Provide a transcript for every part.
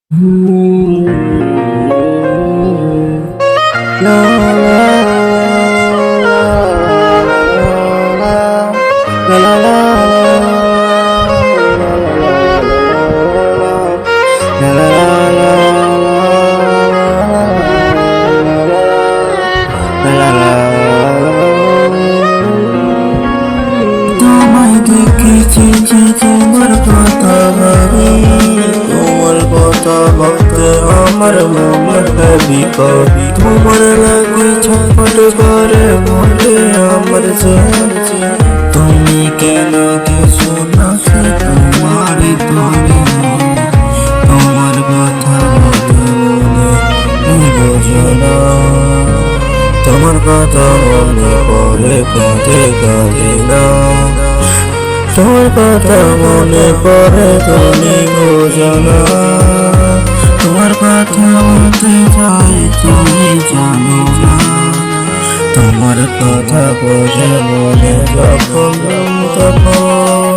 তোমায় দেখেছি যে তোমার কথা ভাবি, তোমার কথা ভাবতে আমার মন ভাবি কবি। তোমার লাগে ছটফট করে মনে আমার যে তুমি কেন কিছু না সে তোমার তুমি তোমার কথা মনে বোঝো না। তোমার কথা মনে পড়ে কাঁদে কাঁদে না। তোমার কথা মনে পড়ে তুমি বোঝো না। তোমার কথা বলতে চাই তুমি জানো না। তোমার কথা বোঝে মনে যখন তখন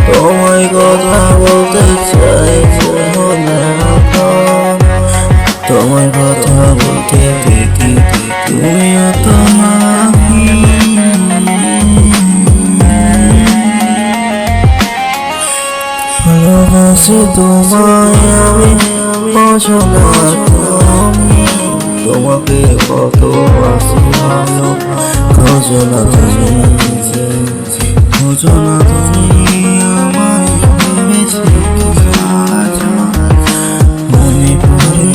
তোমায় কথা বলতে চাই মনে এখন। তোমার কথা বলতে দেখি তুমিও তোমাকে ভালোবাসি তোমায় আমি বোঝো না তুমি। তোমাকে কত বাসি ভালো খোঁজো না তুমি, খোঁজো না তুমি আমায় ভেবেছি মনে পড়ে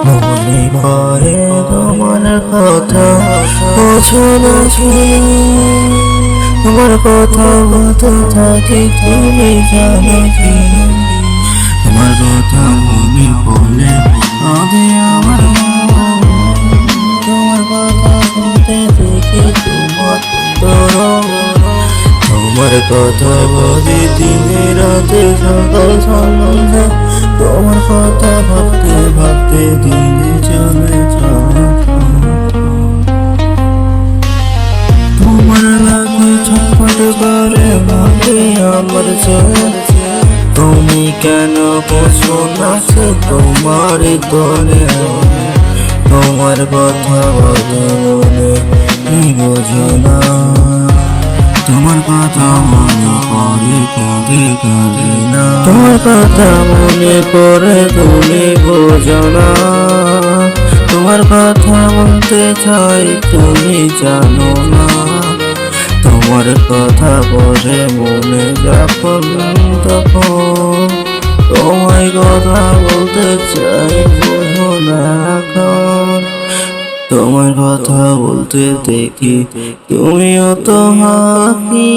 মনে পড়ে তোমার কথা বোঝো না তুমি। তোমার কথা বলতে থাকি তুমি জানো কি। তোমার কথা মনে পড়লে আগে আমার তোমার কথা শুনতে দেখি তোমার তোমার কথা বলি দিনে রাতে সকাল সন্ধ্যা। তোমার কথা ভাবতে ভাবতে দিনে চলে যায়। তোমার লাগে ছটফট করে ভাবে আমার যে তুমি কেন বসো না সে তোমার দলে। তোমার কথা বলে মনে বোঝো না। তোমার কথা মনে পড়ে কাঁদে কাঁদে না। তোমার কথা মনে পড়ে তুমি বোঝো না। তোমার কথা বলতে চাই তুমি জানো না। তোমার কথা বলে মনে যখন তখন তোমায় কথা বলতে চাই বোঝো না এখন। তোমার কথা বলতে দেখি তুমিও তো হাসি।